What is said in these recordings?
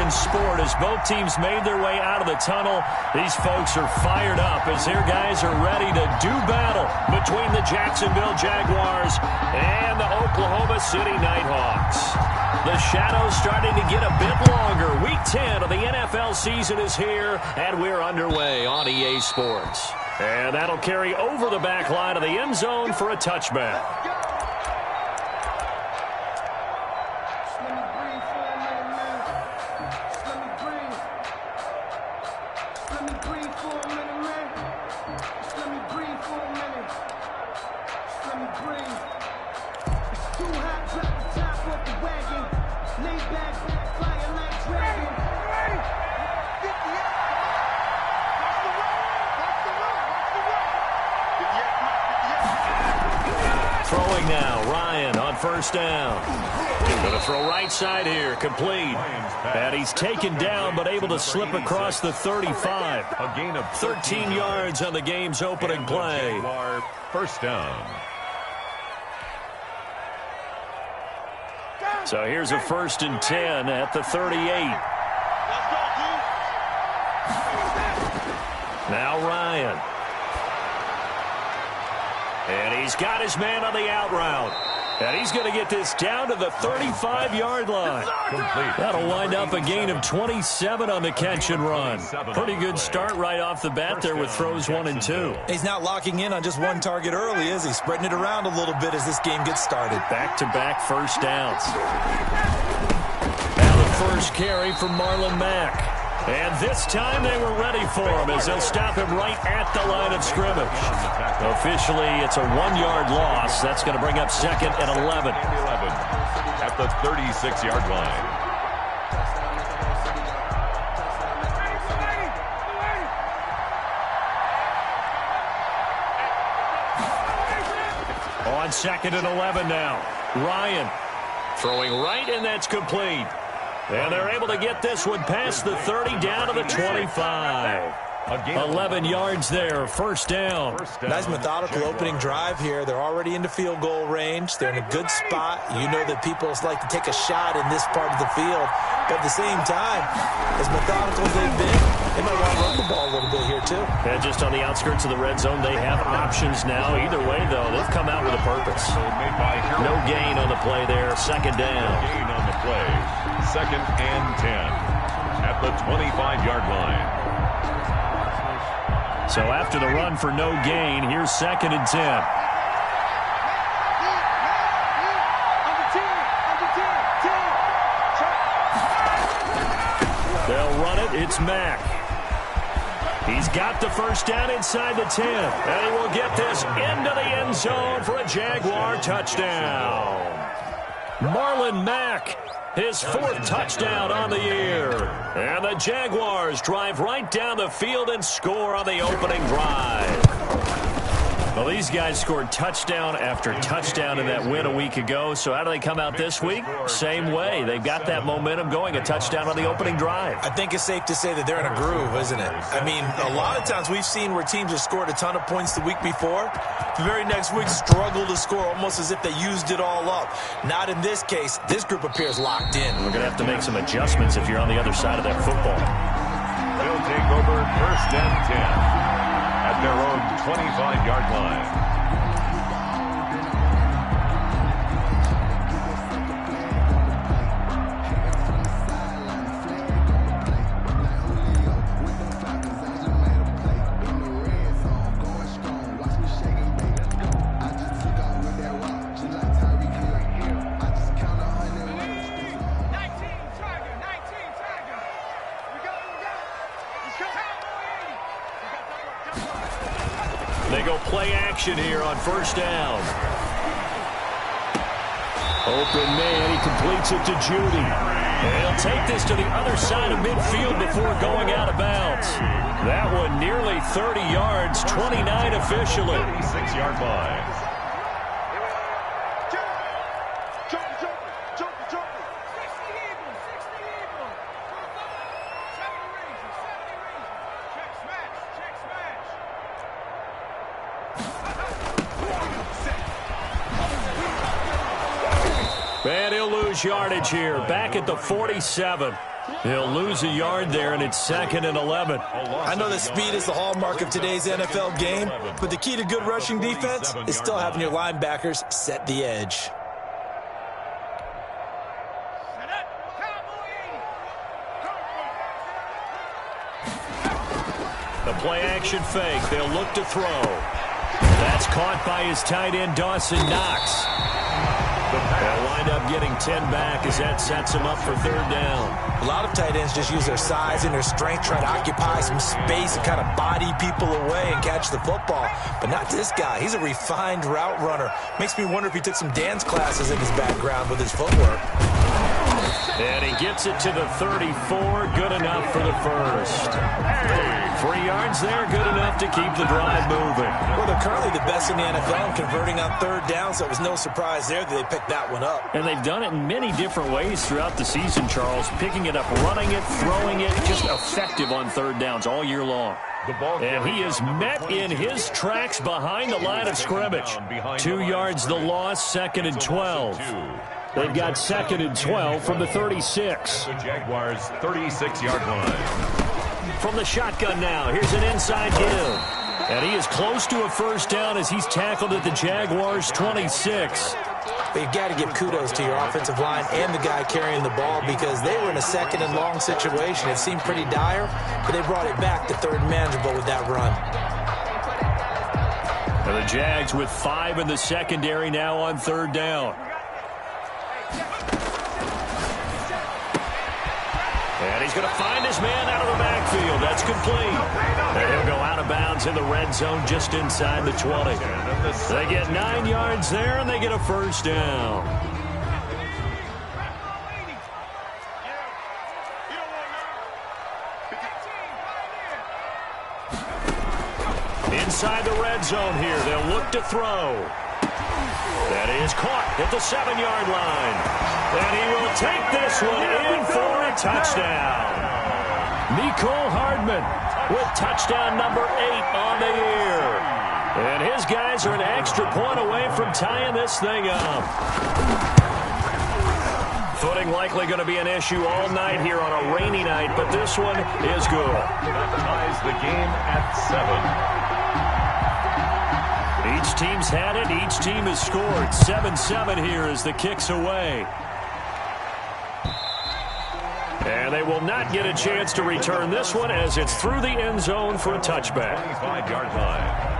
in sport as both teams made their way out of the tunnel. These folks are fired up as their guys are ready to do battle between the Jacksonville Jaguars and the Oklahoma City Nighthawks. The shadow's starting to get a bit longer. Week 10 of the NFL season is here, and we're underway on EA Sports. And that'll carry over the back line of the end zone for a touchback. Throwing now, Ryan on first down. Going to throw right side here, complete. And he's taken down but able to slip across the 35. A gain of 13 yards on the game's opening play. First down. So here's a 1st and 10 at the 38. Now Ryan. And he's got his man on the out route. And he's going to get this down to the 35-yard line. Complete. That'll wind up a gain of 27 on the catch and run. Pretty good start right off the bat there with throws 1 and 2. He's not locking in on just one target early, is he? Spreading it around a little bit as this game gets started. Back-to-back first downs. Now the first carry from Marlon Mack. And this time they were ready for him as they'll stop him right at the line of scrimmage. Officially, it's a 1-yard loss. That's going to bring up 2nd and 11. At the 36-yard line. On 2nd and 11 now. Ryan throwing right, and that's complete. And they're able to get this one past the 30 down to the 25. 11 yards there, first down. Nice methodical opening drive here. They're already into field goal range. They're in a good spot. You know that people like to take a shot in this part of the field. But at the same time, as methodical as they've been, they might want to run the ball a little bit here too. And just on the outskirts of the red zone, they have options now. Either way, though, they've come out with a purpose. No gain on the play there, 2nd down. No gain on the play, 2nd and 10 at the 25-yard line. So after the run for no gain, here's 2nd and 10. They'll run it. It's Mack. He's got the first down inside the 10. And he will get this into the end zone for a Jaguar touchdown. Marlon Mack, his 4th touchdown on the year. And the Jaguars drive right down the field and score on the opening drive. Well, these guys scored touchdown after touchdown in that win a week ago. So how do they come out this week? Same way. They've got that momentum going, a touchdown on the opening drive. I think it's safe to say that they're in a groove, isn't it? I mean, a lot of times we've seen where teams have scored a ton of points the week before. The very next week struggle to score almost as if they used it all up. Not in this case. This group appears locked in. We're going to have to make some adjustments if you're on the other side of that football. They'll take over 1st and 10. At their own 25-yard line. They go play action here on first down. Open man, he completes it to Judy. And he'll take this to the other side of midfield before going out of bounds. That one nearly 30 yards, 29 officially. 36-yard line. And he'll lose yardage here, back at the 47. He'll lose a yard there, and it's 2nd and 11. I know that speed is the hallmark of today's NFL game, but the key to good rushing defense is still having your linebackers set the edge. The play-action fake. They'll look to throw. That's caught by his tight end, Dawson Knox. They'll wind up getting 10 back as that sets him up for 3rd down. A lot of tight ends just use their size and their strength, try to occupy some space and kind of body people away and catch the football. But not this guy. He's a refined route runner. Makes me wonder if he took some dance classes in his background with his footwork. And he gets it to the 34. Good enough for the first. 3 yards there, good enough to keep the drive moving. Well, they're currently the best in the NFL in converting on 3rd down, so it was no surprise there that they picked that one up. And they've done it in many different ways throughout the season, Charles. Picking it up, running it, throwing it, just effective on 3rd downs all year long. And he is met in his tracks behind the line of scrimmage. 2 yards the loss, 2nd and 12. They've got 2nd and 12 from the 36. The Jaguars' 36-yard line. From the shotgun now, here's an inside give. And he is close to a first down as he's tackled at the Jaguars' 26. But you've got to give kudos to your offensive line and the guy carrying the ball because they were in a 2nd and long situation. It seemed pretty dire, but they brought it back to 3rd and manageable with that run. And the Jags with 5 in the secondary now on 3rd down. And he's going to find his man out of the backfield. That's complete. And he'll go out of bounds in the red zone just inside the 20. They get 9 yards there, and they get a first down. Inside the red zone here. They'll look to throw. That is caught at the 7-yard line. And he will take this one in for a touchdown. Mecole Hardman with touchdown number 8 on the year. And his guys are an extra point away from tying this thing up. Footing likely going to be an issue all night here on a rainy night, but this one is good. That ties the game at 7. Each team's had it. Each team has scored. 7-7 here as the kick's away. And they will not get a chance to return this one as it's through the end zone for a touchback. 25-yard line.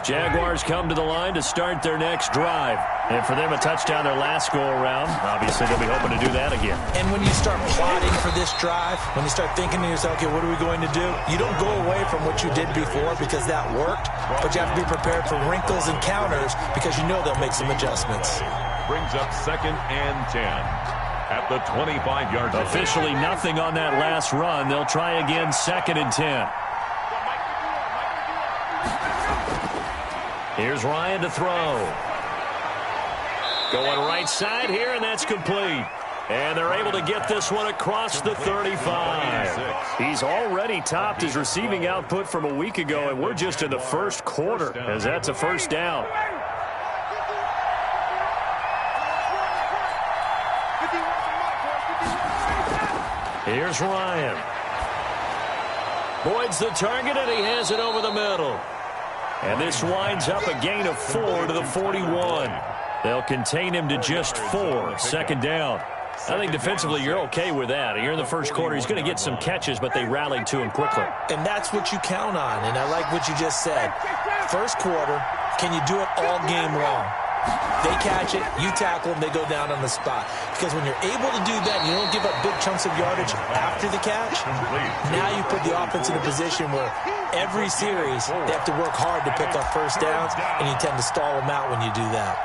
Jaguars come to the line to start their next drive. And for them, a touchdown their last go-around. Obviously, they'll be hoping to do that again. And when you start plotting for this drive, when you start thinking to yourself, okay, what are we going to do? You don't go away from what you did before because that worked, but you have to be prepared for wrinkles and counters because you know they'll make some adjustments. Brings up 2nd and 10 at the 25-yard line. Officially nothing on that last run. They'll try again 2nd and 10. Here's Ryan to throw. Going right side here, and that's complete. And they're able to get this one across the 35. He's already topped his receiving output from a week ago, and we're just in the first quarter as that's a first down. Here's Ryan. Boyd's the target, and he has it over the middle. And this winds up a gain of 4 to the 41. They'll contain him to just 4. 2nd down. I think defensively you're okay with that. Here in the first quarter, he's going to get some catches, but they rallied to him quickly. And that's what you count on, and I like what you just said. First quarter, can you do it all game long? They catch it, you tackle them, they go down on the spot. Because when you're able to do that, you don't give up big chunks of yardage after the catch, now you put the offense in a position where every series they have to work hard to pick up first downs, and you tend to stall them out when you do that.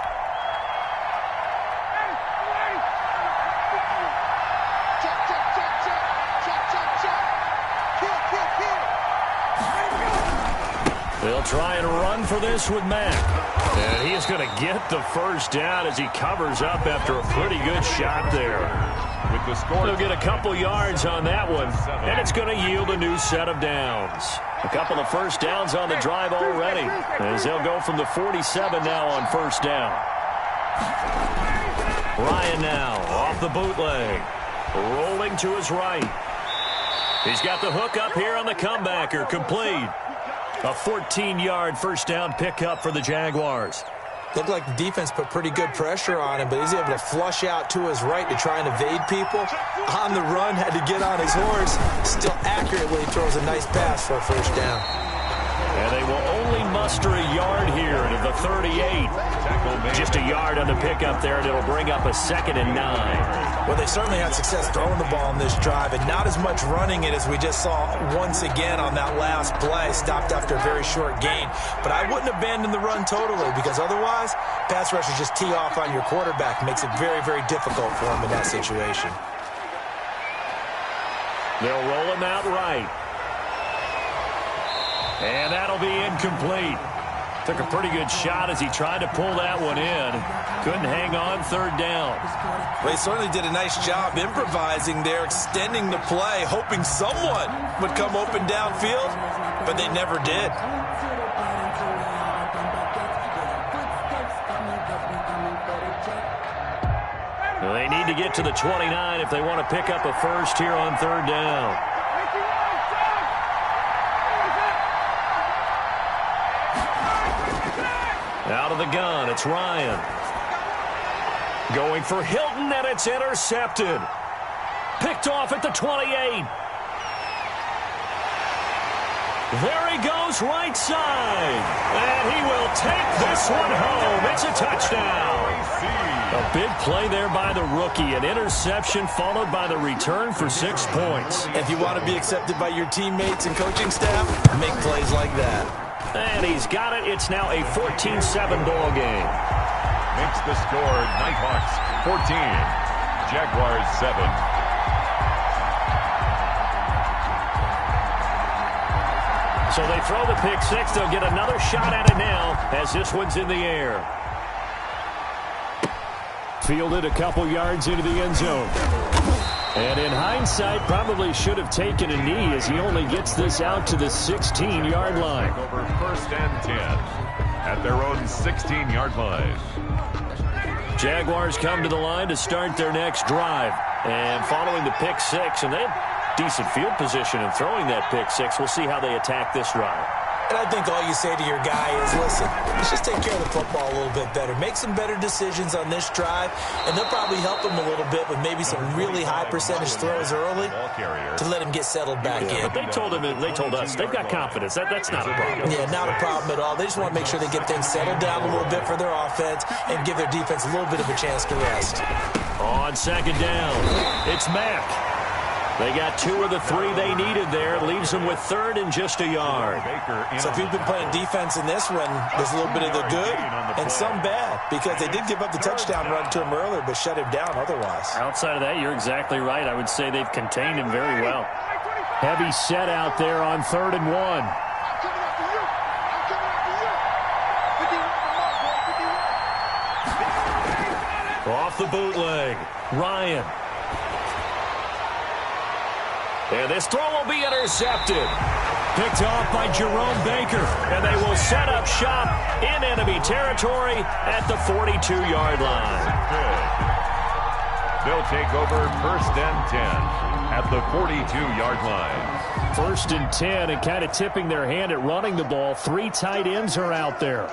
They'll try and run for this with Mack. And he is going to get the first down as he covers up after a pretty good shot there. With the score, he'll get a couple yards on that one, and it's going to yield a new set of downs. A couple of first downs on the drive already, as they'll go from the 47 now on first down. Ryan now off the bootleg. Rolling to his right. He's got the hook up here on the comebacker. Complete. A 14-yard first down pickup for the Jaguars. Looked like the defense put pretty good pressure on him, but he's able to flush out to his right to try and evade people. On the run, had to get on his horse. Still accurately throws a nice pass for a first down. And they will only muster a yard here to the 38. Just a yard on the pickup there, and it'll bring up a 2nd and 9. Well, they certainly had success throwing the ball in this drive, and not as much running it as we just saw once again on that last play. Stopped after a very short gain. But I wouldn't abandon the run totally, because otherwise, pass rushers just tee off on your quarterback. Makes it very, very difficult for him in that situation. They'll roll him out right. And that'll be incomplete. Took a pretty good shot as he tried to pull that one in. Couldn't hang on 3rd down. Well, he certainly did a nice job improvising there, extending the play, hoping someone would come open downfield, but they never did. Well, they need to get to the 29 if they want to pick up a first here on 3rd down. Out of the gun, it's Ryan. Going for Hilton, and it's intercepted. Picked off at the 28. There he goes, right side. And he will take this one home. It's a touchdown. A big play there by the rookie. An interception followed by the return for 6 points. If you want to be accepted by your teammates and coaching staff, make plays like that. And he's got it. It's now a 14-7 ball game. Makes the score Nighthawks 14, Jaguars 7. So they throw the pick six. They'll get another shot at it now as this one's in the air. Fielded a couple yards into the end zone. And in hindsight, probably should have taken a knee as he only gets this out to the 16-yard line. Over 1st and 10 at their own 16-yard line. Jaguars come to the line to start their next drive. And following the pick six, and they have decent field position in throwing that pick six. We'll see how they attack this drive. And I think all you say to your guy is, listen, let's just take care of the football a little bit better. Make some better decisions on this drive, and they'll probably help him a little bit with maybe some really high percentage throws early to let him get settled back in. But they told us, they've got confidence. That's not a problem. Yeah, not a problem at all. They just want to make sure they get things settled down a little bit for their offense and give their defense a little bit of a chance to rest. On 2nd down, it's Mack. They got 2 of the 3 they needed there. Leaves them with 3rd and just a yard. So if you've been playing defense in this one, there's a little bit of the good and some bad, because they did give up the touchdown run to him earlier but shut him down otherwise. Outside of that, you're exactly right. I would say they've contained him very well. Heavy set out there on 3rd and 1. Off the bootleg, Ryan. And this throw will be intercepted. Picked off by Jerome Baker. And they will set up shop in enemy territory at the 42-yard line. They'll take over 1st and 10 at the 42-yard line. 1st and 10, and kind of tipping their hand at running the ball. 3 tight ends are out there.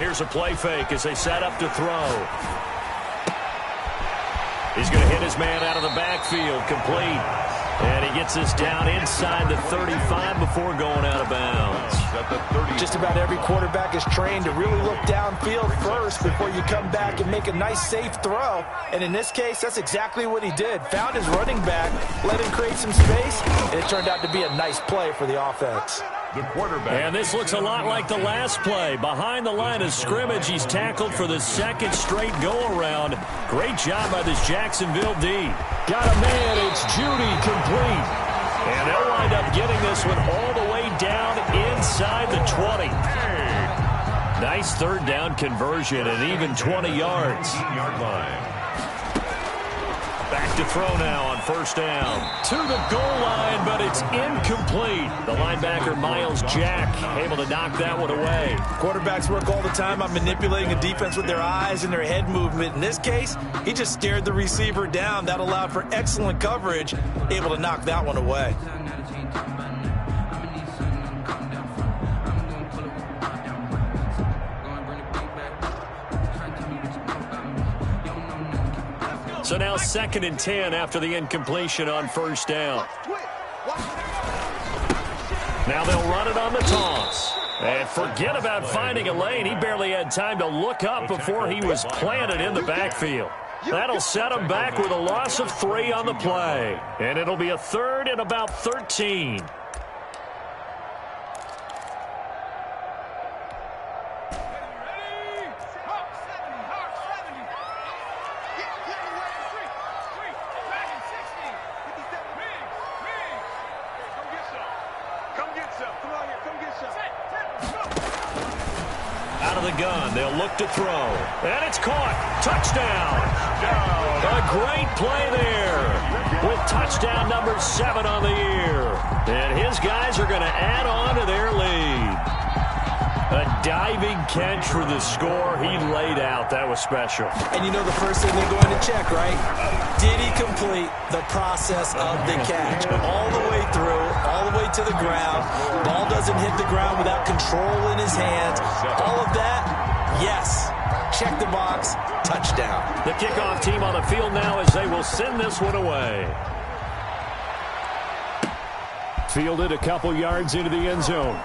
Here's a play fake as they set up to throw. He's going to hit his man out of the backfield, complete. And he gets this down inside the 35 before going out of bounds. Just about every quarterback is trained to really look downfield first before you come back and make a nice, safe throw. And in this case, that's exactly what he did. Found his running back, let him create some space, and it turned out to be a nice play for the offense. The quarterback. And this looks a lot like the last play. Behind the line of scrimmage, he's tackled for the 2nd straight go-around. Great job by this Jacksonville D. Got a man, it's Judy, complete. And they'll wind up getting this one all the way down inside the 20. Nice 3rd down conversion and even 20 yards. Yard line. Back to throw now on first down. To the goal line, but it's incomplete. The linebacker, Miles Jack, able to knock that one away. Quarterbacks work all the time on manipulating a defense with their eyes and their head movement. In this case, he just stared the receiver down. That allowed for excellent coverage, able to knock that one away. So now 2nd and 10 after the incompletion on first down. Now they'll run it on the toss. And forget about finding a lane. He barely had time to look up before he was planted in the backfield. That'll set him back with a loss of 3 on the play. And it'll be a 3rd and about 13. Out of the gun, they'll look to throw. And it's caught. Touchdown. A great play there with touchdown number 7 on the year. And his guys are going to add on to their lead. A diving catch for the score he laid out. That was special. And you know the first thing they're going to check, right? Did he complete the process of the catch? All the way through, all the way to the ground. Ball doesn't hit the ground without control in his hands. All of that, yes. Check the box, touchdown. The kickoff team on the field now as they will send this one away. Fielded a couple yards into the end zone.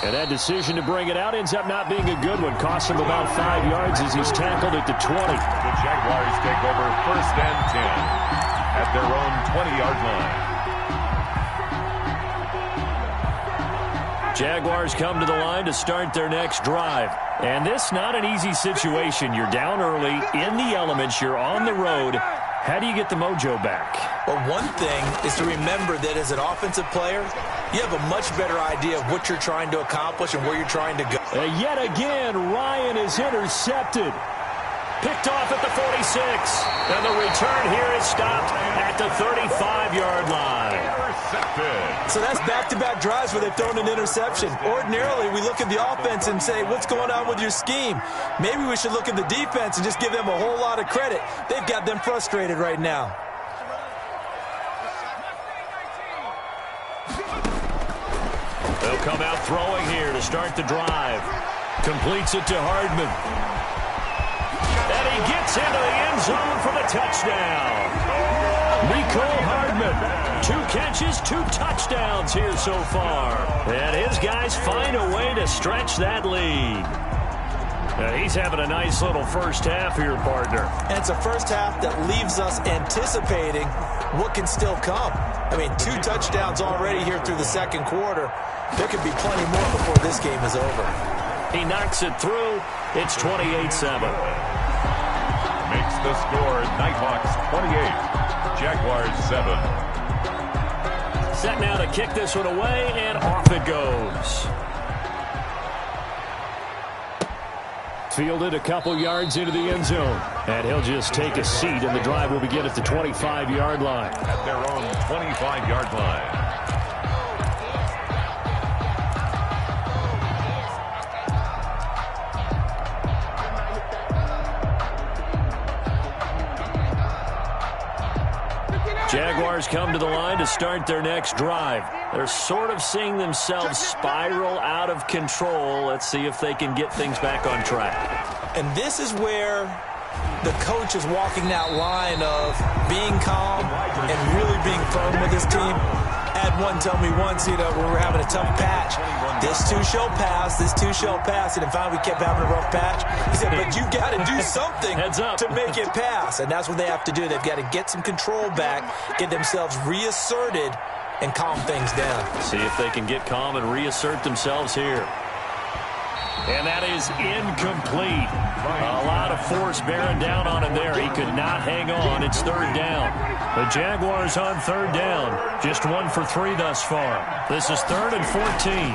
And that decision to bring it out ends up not being a good one. Costs him about 5 yards as he's tackled at the 20. The Jaguars take over 1st and 10 at their own 20-yard line. Jaguars come to the line to start their next drive. And this not an easy situation. You're down early, in the elements, you're on the road. How do you get the mojo back? Well, one thing is to remember that as an offensive player, you have a much better idea of what you're trying to accomplish and where you're trying to go. Yet again, Ryan is intercepted. Picked off at the 46. And the return here is stopped at the 35-yard line. Intercepted. So that's back-to-back drives where they've thrown an interception. Ordinarily, we look at the offense and say, what's going on with your scheme? Maybe we should look at the defense and just give them a whole lot of credit. They've got them frustrated right now. They'll come out throwing here to start the drive. Completes it to Hardman. And he gets into the end zone for the touchdown. Mecole Hardman, 2 catches, 2 touchdowns here so far. And his guys find a way to stretch that lead. And he's having a nice little first half here, partner. And it's a first half that leaves us anticipating what can still come. I mean, 2 touchdowns already here through the second quarter. There could be plenty more before this game is over. He knocks it through. It's 28-7. Makes the score Nighthawks 28, Jaguars 7. Set now to kick this one away, and off it goes. Fielded a couple yards into the end zone. And he'll just take a seat, and the drive will begin at the 25-yard line. At their own 25-yard line. Jaguars come to the line to start their next drive. They're sort of seeing themselves spiral out of control. Let's see if they can get things back on track. And this is where the coach is walking that line of being calm and really being firm with his team. I had one tell me once, when we were having a tough patch, this too shall pass, this too shall pass. And finally we kept having a rough patch. He said, but you got to do something to make it pass. And that's what they have to do. They've got to get some control back, get themselves reasserted, and calm things down. See if they can get calm and reassert themselves here. And that is incomplete. A lot of force bearing down on him there. He could not hang on. It's 3rd down. The Jaguars on 3rd down. Just 1 for 3 thus far. This is 3rd and 14.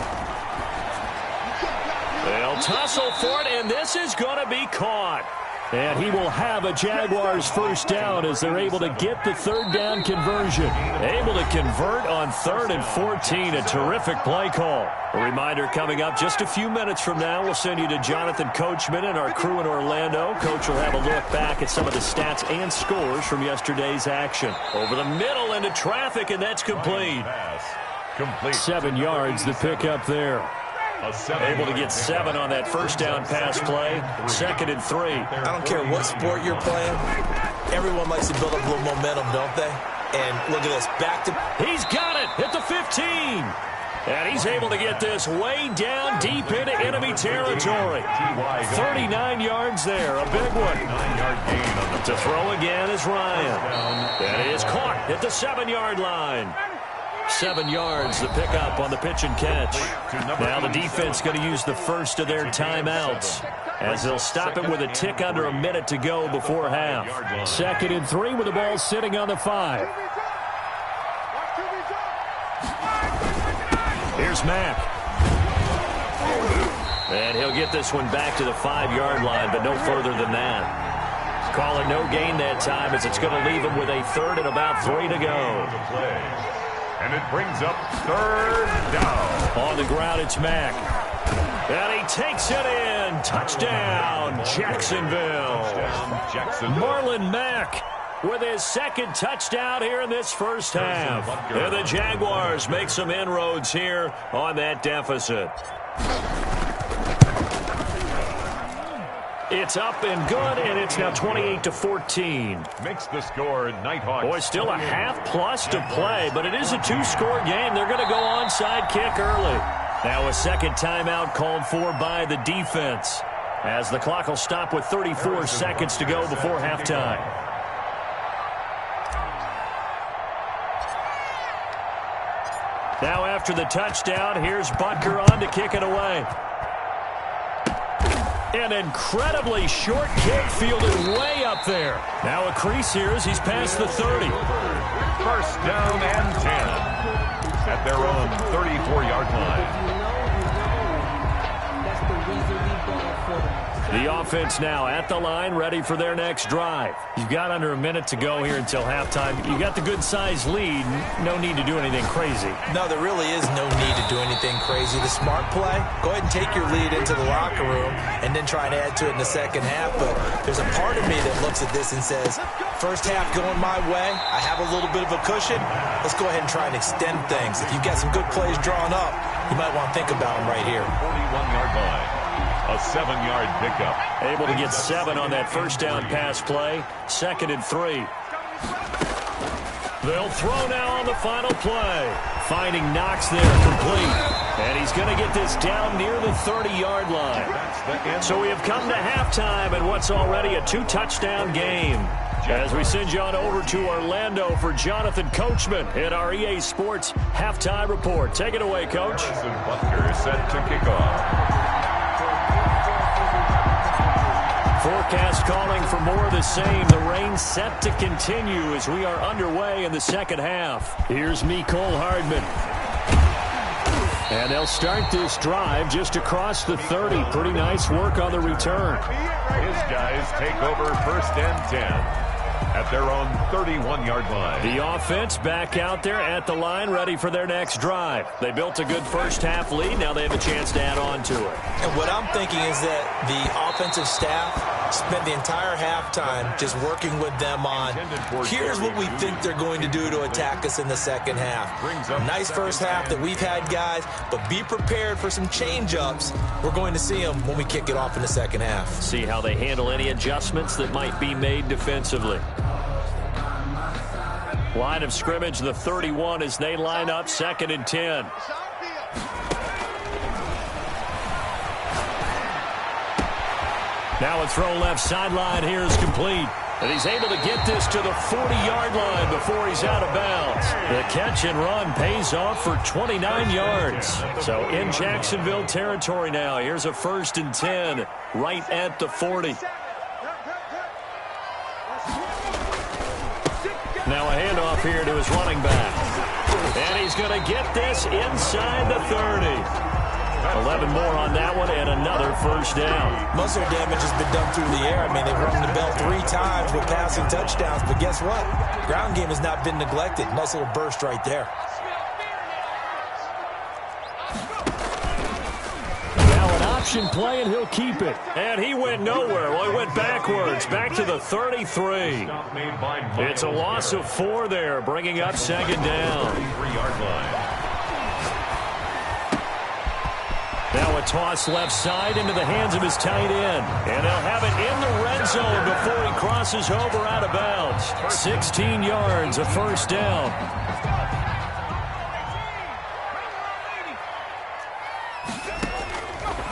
They'll tussle for it, and this is going to be caught. And he will have a Jaguars first down as they're able to get the third down conversion. Able to convert on 3rd and 14. A terrific play call. A reminder coming up just a few minutes from now. We'll send you to Jonathan Coachman and our crew in Orlando. Coach will have a look back at some of the stats and scores from yesterday's action. Over the middle into traffic, and that's complete. 7 yards, the pickup there. Able to get 7 on that first down pass play. 2nd and 3. I don't care what sport you're playing. Everyone likes to build up a little momentum, don't they? And look at this. Back to... He's got it at the 15. And he's able to get this way down deep into enemy territory. 39 yards there. A big one. 9-yard gain on the to throw again is Ryan. That is caught at the 7-yard line. 7 yards, the pickup on the pitch and catch. Now the defense going to use the first of their timeouts as they'll stop it with a tick under a minute to go before half. 2nd and 3 with the ball sitting on the 5. Here's Mack. And he'll get this one back to the 5-yard line, but no further than that. Call it no gain that time as it's going to leave him with a 3rd and about 3 to go. And it brings up 3rd down. On the ground, it's Mack. And he takes it in. Touchdown, Jacksonville. Marlon Mack with his 2nd touchdown here in this first half. And the Jaguars make some inroads here on that deficit. It's up and good, and it's now 28-14. Makes the score Nighthawks. Boy, still a half-plus to play, but it is a 2-score game. They're going to go onside kick early. Now a 2nd timeout called for by the defense, as the clock will stop with 34 seconds to go before halftime. Now after the touchdown, here's Butker on to kick it away. An incredibly short kick fielded way up there. Now a crease here as he's past the 30. First down and 10 at their own 34-yard line. The offense now at the line, ready for their next drive. You've got under a minute to go here until halftime. You got the good-sized lead. No need to do anything crazy. No, there really is no need to do anything crazy. The smart play, go ahead and take your lead into the locker room and then try and add to it in the second half. But there's a part of me that looks at this and says, first half going my way, I have a little bit of a cushion. Let's go ahead and try and extend things. If you've got some good plays drawn up, you might want to think about them right here. 41-yard line. A 7-yard pickup. Able to get 7 on that first down pass play. 2nd and 3. They'll throw now on the final play. Finding Knox there, complete. And he's going to get this down near the 30-yard line. So we have come to halftime in what's already a 2-touchdown game. As we send you on over to Orlando for Jonathan Coachman in our EA Sports Halftime Report. Take it away, Coach. Butker is set to kick off. Forecast calling for more of the same. The rain set to continue as we are underway in the second half. Here's Mecole Hardman. And they'll start this drive just across the 30. Pretty nice work on the return. His guys take over 1st and 10 at their own 31-yard line. The offense back out there at the line, ready for their next drive. They built a good first half lead. Now they have a chance to add on to it. And what I'm thinking is that the offensive staff spent the entire halftime just working with them on, here's what we think they're going to do to attack us in the second half. Nice first half that we've had, guys, but be prepared for some change-ups. We're going to see them when we kick it off in the second half. See how they handle any adjustments that might be made defensively. Line of scrimmage, the 31 as they line up 2nd and 10. Now a throw left sideline here is complete. And he's able to get this to the 40-yard line before he's out of bounds. The catch and run pays off for 29 yards. So in Jacksonville territory now. Here's a 1st and 10 right at the 40. Now a handoff here to his running back. And he's going to get this inside the 30. 11 more on that one and another first down. Most of their damage has been done through the air. I mean, they've rung the bell 3 times with passing touchdowns, but guess what? Ground game has not been neglected. Nice little burst right there. Now an option play, and he'll keep it. And he went nowhere. Well, he went backwards, back to the 33. It's a loss of 4 there, bringing up second down. 3-yard line. Now a toss left side into the hands of his tight end. And they'll have it in the red zone before he crosses over out of bounds. 16 yards, a first down.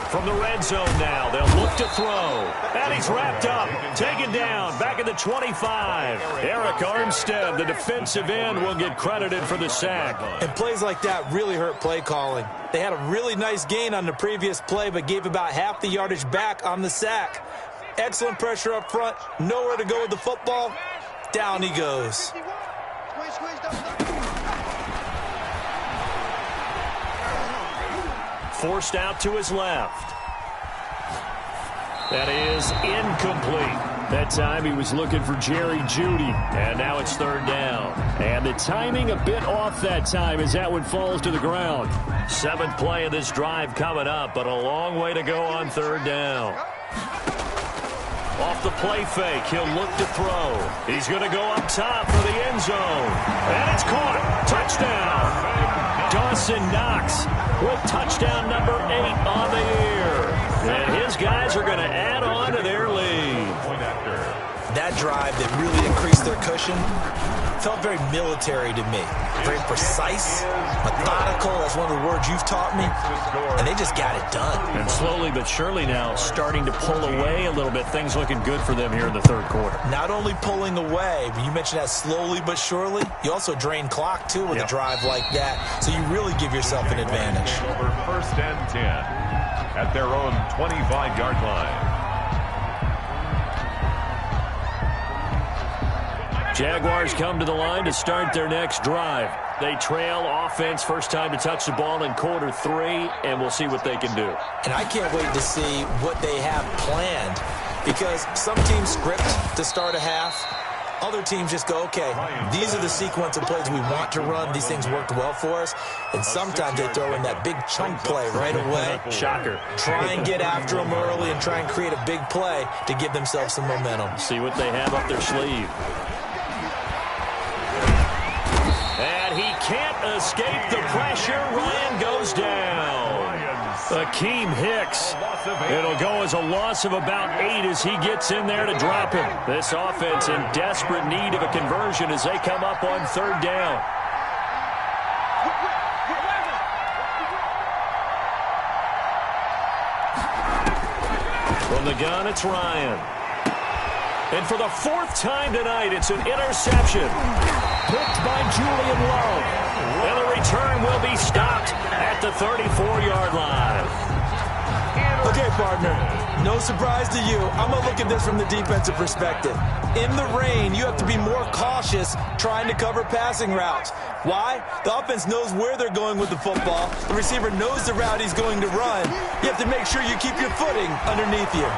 From the red zone now, they'll look to throw. And he's wrapped up, taken down, back at the 25. Eric Armstead, the defensive end, will get credited for the sack. And plays like that really hurt play calling. They had a really nice gain on the previous play, but gave about half the yardage back on the sack. Excellent pressure up front, nowhere to go with the football. Down he goes. Forced out to his left. That is incomplete. That time he was looking for Jerry Jeudy. And now it's third down. And the timing a bit off that time as that one falls to the ground. 7th play of this drive coming up, but a long way to go on third down. Off the play fake, he'll look to throw. He's going to go up top for the end zone. And it's caught. Touchdown. Dawson Knox with touchdown number 8 on the year. And his guys are going to add on to their lead. That drive that really increased their cushion felt very military to me. Very precise, methodical. That's one of the words you've taught me. And they just got it done. And slowly but surely now starting to pull away a little bit. Things looking good for them here in the third quarter. Not only pulling away, but you mentioned that slowly but surely. You also drain clock, too, with a drive like that. So you really give yourself an advantage. Over 1st and 10 at their own 25-yard line. Jaguars come to the line to start their next drive. They trail offense, first time to touch the ball in quarter 3, and we'll see what they can do. And I can't wait to see what they have planned, because some teams script to start a half. Other teams just go, okay, these are the sequence of plays we want to run. These things worked well for us. And sometimes they throw in that big chunk play right away. Shocker. Try and get after them early and try and create a big play to give themselves some momentum. See what they have up their sleeve. And he can't escape the pressure. Ryan goes down. Akeem Hicks. It'll go as a loss of about 8 as he gets in there to drop him. This offense in desperate need of a conversion as they come up on third down. From the gun, it's Ryan. And for the 4th time tonight, it's an interception. Picked by Julian Love. And the return will be stopped at the 34-yard line. Okay, partner, no surprise to you. I'm going to look at this from the defensive perspective. In the rain, you have to be more cautious trying to cover passing routes. Why? The offense knows where they're going with the football. The receiver knows the route he's going to run. You have to make sure you keep your footing underneath you.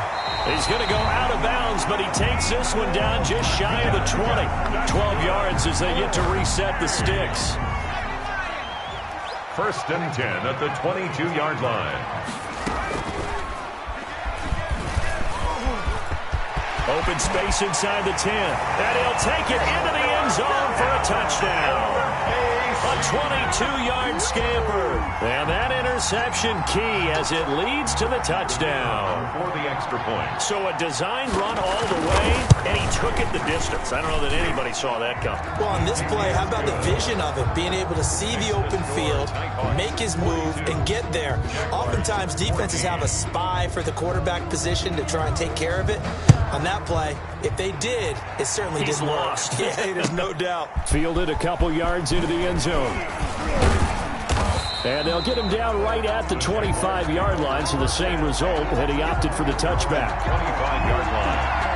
He's going to go out of bounds, but he takes this one down just shy of the 20. 12 yards as they get to reset the sticks. 1st and 10 at the 22-yard line. Open space inside the 10. And he'll take it into the end zone for a touchdown. A 22-yard scamper. And that interception key as it leads to the touchdown. For the extra point. So a designed run all the way, and he took it the distance. I don't know that anybody saw that coming. Well, on this play, how about the vision of it? Being able to see the open field, make his move, and get there. Oftentimes, defenses have a spy for the quarterback position to try and take care of it. On that play, if they did, it certainly He's didn't lost. work. Yeah, there's no doubt. Fielded a couple yards into the end zone. And they'll get him down right at the 25-yard line, so the same result, and he opted for the touchback. 25-yard line.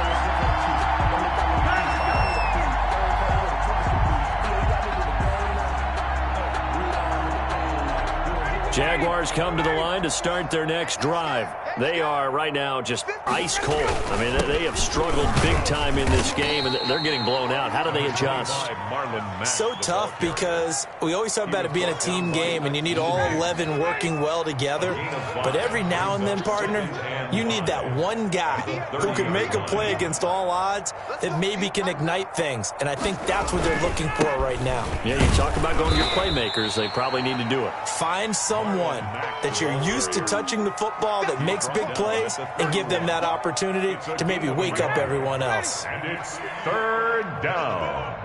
Jaguars Jaguars come to the line to start their next drive. They are right now just ice cold. I mean, they have struggled big time in this game, and they're getting blown out. How do they adjust? So tough because we always talk about it being a team game, and you need all 11 working well together. But every now and then, partner, you need that one guy who can make a play against all odds that maybe can ignite things. And I think that's what they're looking for right now. Yeah, you talk about going to your playmakers. They probably need to do it. Find someone that you're used to touching the football that makes big plays and give them that opportunity to maybe wake up everyone else. And it's third down.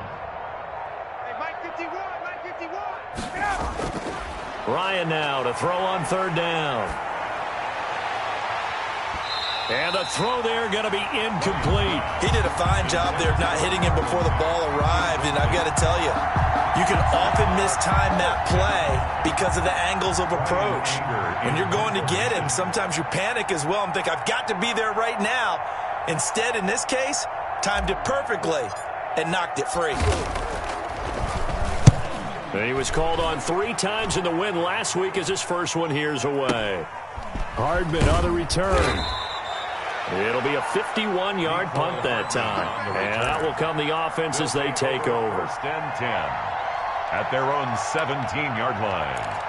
Ryan now to throw on third down. And the throw there going to be incomplete. He did a fine job there of not hitting him before the ball arrived, and I've got to tell you, you can often mistime that play because of the angles of approach. When you're going to get him, sometimes you panic as well and think, I've got to be there right now. Instead, in this case, timed it perfectly and knocked it free. And he was called on 3 times in the win last week as his first one here's away. Hardman on the return. It'll be a 51-yard punt that time. And out will come the offense as they take over. First and 10 at their own 17-yard line.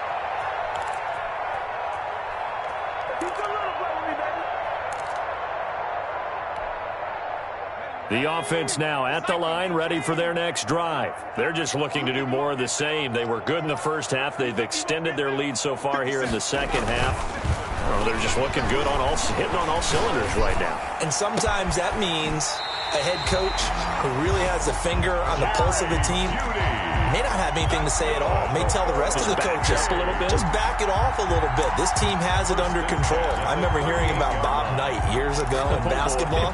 The offense now at the line, ready for their next drive. They're just looking to do more of the same. They were good in the first half. They've extended their lead so far here in the second half. Oh, they're just looking good hitting on all cylinders right now. And sometimes that means a head coach who really has a finger on the pulse of the team may not have anything to say at all. May tell the rest of the coaches, just back it off a little bit. This team has it under control. I remember hearing about Bob Knight years ago in basketball,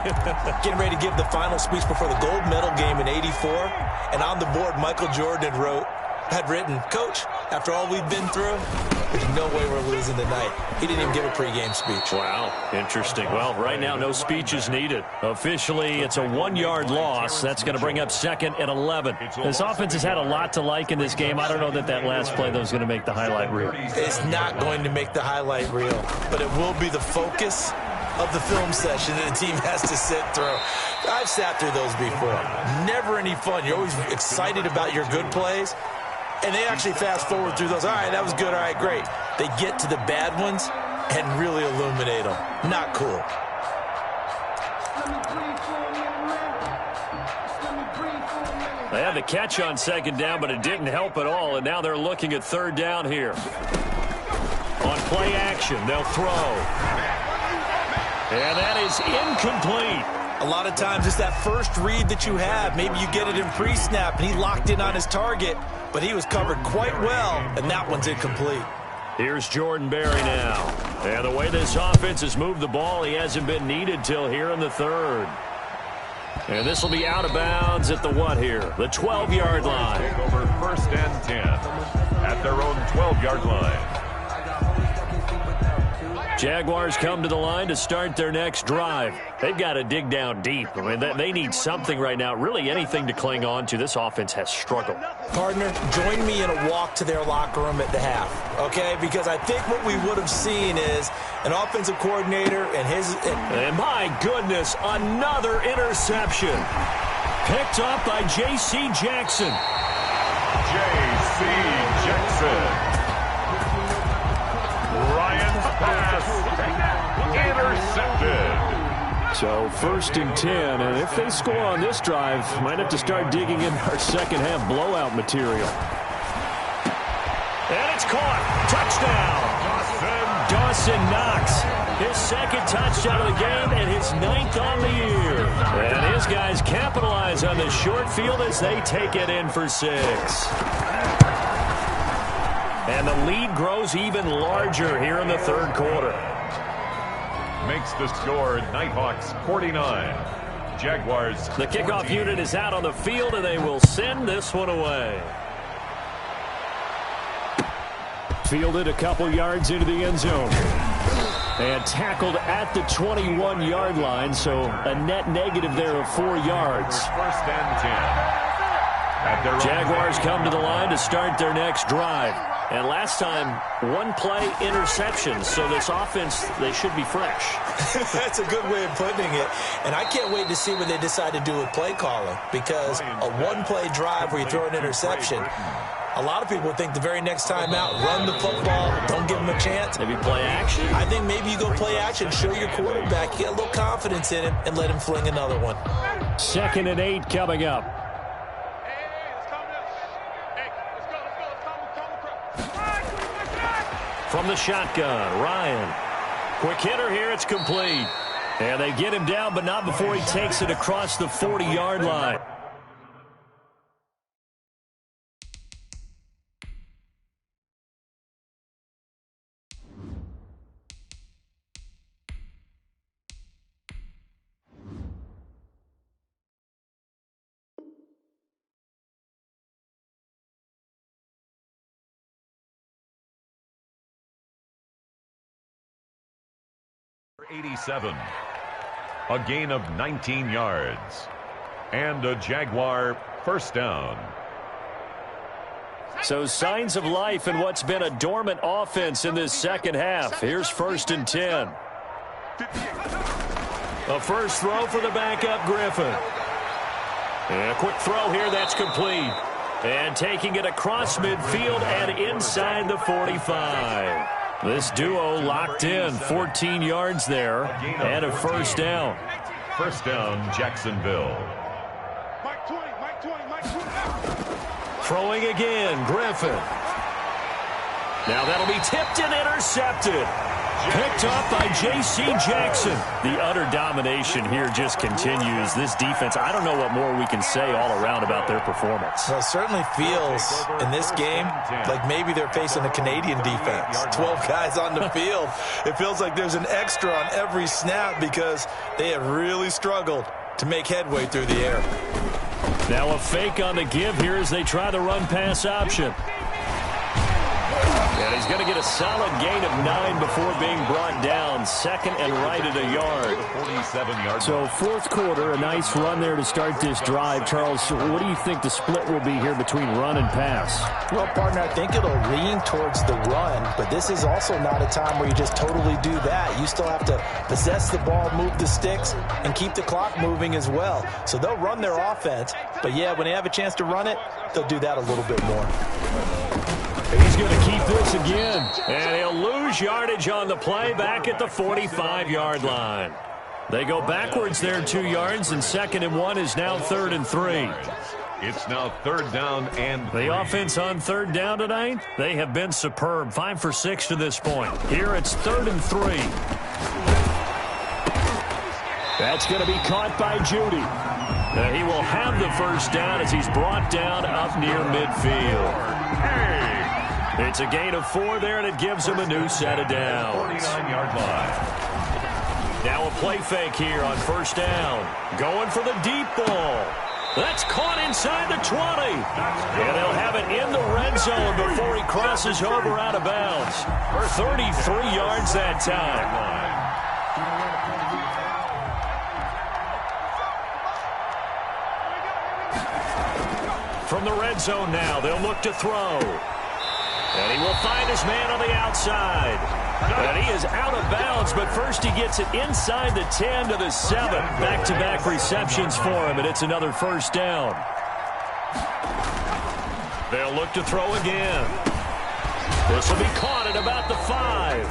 getting ready to give the final speech before the gold medal game in '84. And on the board, Michael Jordan had written, Coach, after all we've been through, there's no way we're losing tonight. He didn't even give a pregame speech. Wow, interesting. Well, right now, no speech is needed. Officially, it's a 1-yard loss. That's going to bring up 2nd and 11. This offense has had a lot to like in this game. I don't know that last play, though, is going to make the highlight reel. It's not going to make the highlight reel, but it will be the focus of the film session that the team has to sit through. I've sat through those before. Never any fun. You're always excited about your good plays. And they actually fast forward through those. All right, that was good. All right, great. They get to the bad ones and really illuminate them. Not cool. They had the catch on 2nd down, but it didn't help at all. And now they're looking at 3rd down here. On play action, they'll throw. And that is incomplete. A lot of times it's that first read that you have. Maybe you get it in pre-snap, and he locked in on his target, but he was covered quite well, and that one's incomplete. Here's Jordan Berry now. And the way this offense has moved the ball, he hasn't been needed till here in the 3rd. And this will be out of bounds at the what here? The 12-yard line. Take over 1st and 10 at their own 12-yard line. Jaguars come to the line to start their next drive. They've got to dig down deep. I mean, they need something right now, really anything to cling on to. This offense has struggled. Partner, join me in a walk to their locker room at the half, okay? Because I think what we would have seen is an offensive coordinator and his... And my goodness, another interception. Picked up by J.C. Jackson. J.C. Jackson. Ryan's pass intercepted. So 1st and 10, and if they score on this drive, might have to start digging in our second half blowout material. And it's caught. Touchdown. Dawson Knox. His 2nd touchdown of the game and his 9th on the year. And his guys capitalize on the short field as they take it in for 6. And the lead grows even larger here in the 3rd quarter. Makes the score Nighthawks 49. Jaguars. The kickoff unit is out on the field, and they will send this one away. Fielded a couple yards into the end zone. And tackled at the 21-yard line, so a net negative there of 4 yards. 1st and 10. Jaguars come to the line to start their next drive. And last time, one play interception. So this offense, they should be fresh. That's a good way of putting it. And I can't wait to see what they decide to do with play calling, because a one-play drive where you throw an interception, a lot of people think the very next time out, run the football, don't give them a chance. Maybe play action? I think maybe you go play action, show your quarterback, get a little confidence in him, and let him fling another one. 2nd and 8 coming up. From the shotgun, Ryan. Quick hitter here, it's complete. And they get him down, but not before he takes it across the 40-yard line. .87, a gain of 19 yards, and a Jaguar first down. So signs of life in what's been a dormant offense in this second half. Here's 1st and 10. A first throw for the backup Griffin. And a quick throw here, that's complete. And taking it across midfield and inside the 45. This duo locked in, 14 yards there, and a first down. First down, Jacksonville. Throwing again, Griffin. Now that'll be tipped and intercepted. Picked up by J.C. Jackson. The utter domination here just continues. This defense, I don't know what more we can say all around about their performance. Well, it certainly feels in this game like maybe they're facing a Canadian defense. 12 guys on the field. It feels like there's an extra on every snap because they have really struggled to make headway through the air. Now a fake on the give here as they try the run-pass option. And he's going to get a solid gain of 9 before being brought down. 2nd and right at a yard. 47-yard. So 4th quarter, a nice run there to start this drive. Charles, what do you think the split will be here between run and pass? Well, partner, I think it'll lean towards the run, but this is also not a time where you just totally do that. You still have to possess the ball, move the sticks, and keep the clock moving as well. So they'll run their offense, but yeah, when they have a chance to run it, they'll do that a little bit more. He's going to keep this again, and he'll lose yardage on the play back at the 45-yard line. They go backwards there 2 yards, and 2nd and 1 is now 3rd and 3. It's now 3rd down and 3. The offense on 3rd down tonight, they have been superb. 5 for 6 to this point. Here it's 3rd and 3. That's going to be caught by Judy. He will have the first down as he's brought down up near midfield. It's a gain of 4 there, and it gives him a new set of downs. 49-yard line. Now a play fake here on first down. Going for the deep ball. That's caught inside the 20. And they'll have it in the red zone before he crosses over out of bounds. 33 yards that time. From the red zone now, they'll look to throw. And he will find his man on the outside. And he is out of bounds, but first he gets it inside the 10 to the 7. Back-to-back receptions for him, and it's another first down. They'll look to throw again. This will be caught at about the 5.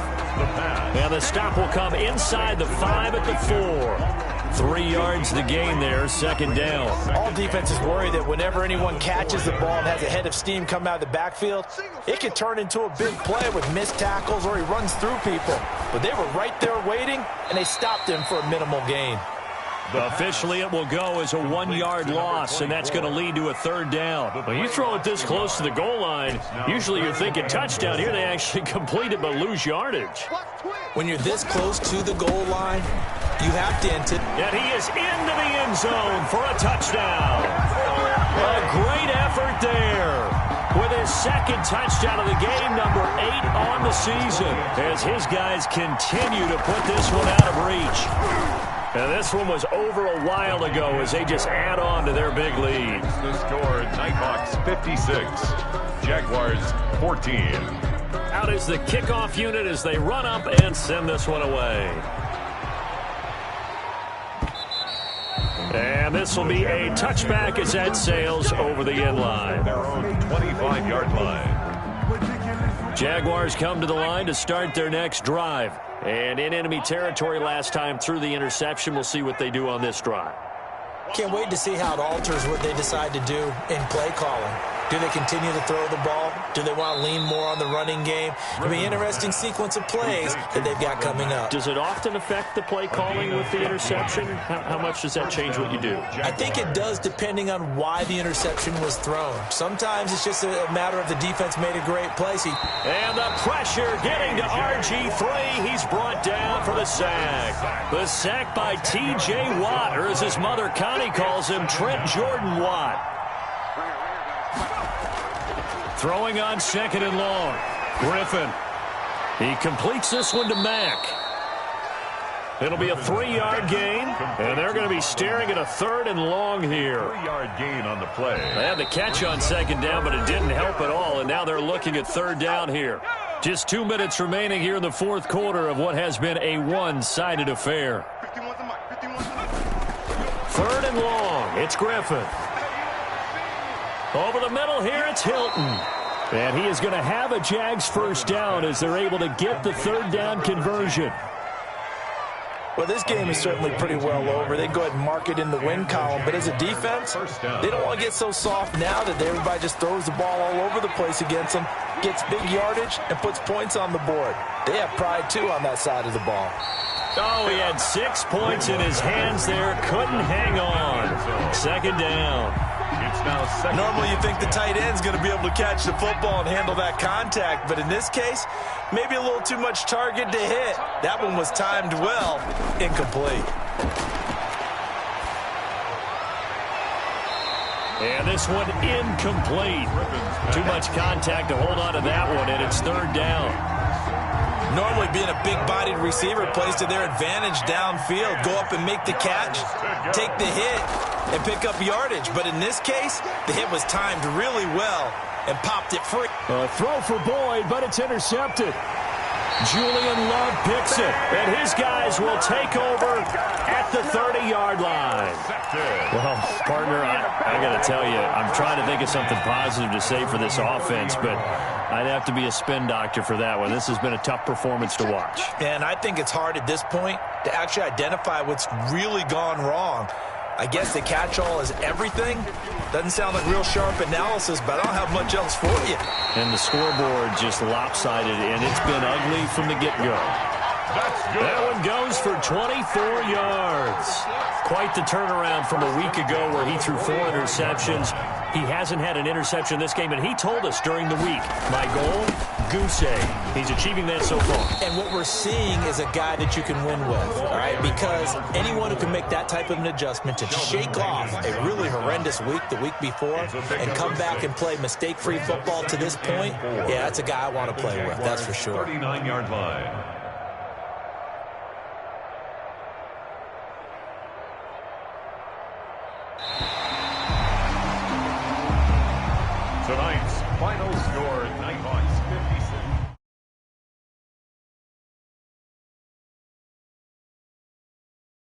And the stop will come inside the 5 at the 4. 3 yards the gain there, 2nd down. All defenses worry that whenever anyone catches the ball and has a head of steam come out of the backfield, it can turn into a big play with missed tackles or he runs through people. But they were right there waiting, and they stopped him for a minimal gain. Officially, it will go as a 1-yard loss, and that's going to lead to a 3rd down. When you throw it this close to the goal line, usually you're thinking touchdown. Here they actually complete it but lose yardage. When you're this close to the goal line, you have to enter. And he is into the end zone for a touchdown. A great effort there with his 2nd touchdown of the game, number 8 on the season, as his guys continue to put this one out of reach. And this one was over a while ago as they just add on to their big lead. The score, Nighthawks 56, Jaguars 14. Out is the kickoff unit as they run up and send this one away. And this will be a touchback as that sails over the end line. Their own 25-yard line. Jaguars come to the line to start their next drive. And in enemy territory last time through the interception. We'll see what they do on this drive. Can't wait to see how it alters what they decide to do in play calling. Do they continue to throw the ball? Do they want to lean more on the running game? It'll be an interesting sequence of plays that they've got coming up. Does it often affect the play calling with the interception? How much does that change what you do? I think it does, depending on why the interception was thrown. Sometimes it's just a matter of the defense made a great play. And the pressure getting to RG3. He's brought down for the sack. The sack by T.J. Watt, or as his mother Connie calls him, Trent Jordan Watt. Throwing on second and long. Griffin. He completes this one to Mack. It'll be a 3-yard gain, and they're going to be staring at a 3rd and long here. 3-yard gain on the play. They had the catch on second down, but it didn't help at all, and now they're looking at 3rd down here. Just 2 minutes remaining here in the 4th quarter of what has been a one-sided affair. 3rd and long. It's Griffin. Over the middle here, it's Hilton. And he is going to have a Jags first down as they're able to get the 3rd down conversion. Well, this game is certainly pretty well over. They go ahead and mark it in the win column. But as a defense, they don't want to get so soft now that everybody just throws the ball all over the place against them, gets big yardage, and puts points on the board. They have pride, too, on that side of the ball. Oh, he had 6 points in his hands there. Couldn't hang on. 2nd down. It's now second. Normally you think the tight end's going to be able to catch the football and handle that contact, but in this case, maybe a little too much target to hit. That one was timed well. Incomplete. And this one incomplete. Too much contact to hold on to that one, and it's 3rd down. Normally being a big-bodied receiver plays to their advantage downfield. Go up and make the catch, take the hit, and pick up yardage. But in this case, the hit was timed really well and popped it free. A throw for Boyd, but it's intercepted. Julian Love picks it, and his guys will take over at the 30-yard line. Well, partner, I got to tell you, I'm trying to think of something positive to say for this offense, but I'd have to be a spin doctor for that one. This has been a tough performance to watch. And I think it's hard at this point to actually identify what's really gone wrong. I guess the catch-all is everything. Doesn't sound like real sharp analysis, but I don't have much else for you. And the scoreboard just lopsided, and it's been ugly from the get-go. That one goes for 24 yards. Quite the turnaround from a week ago where he threw 4 interceptions. He hasn't had an interception this game, and he told us during the week, my goal, goose egg. He's achieving that so far. And what we're seeing is a guy that you can win with, all right? Because anyone who can make that type of an adjustment to shake off a really horrendous week the week before and come back and play mistake-free football to this point, yeah, that's a guy I want to play with, that's for sure. 39-yard line. Tonight's final score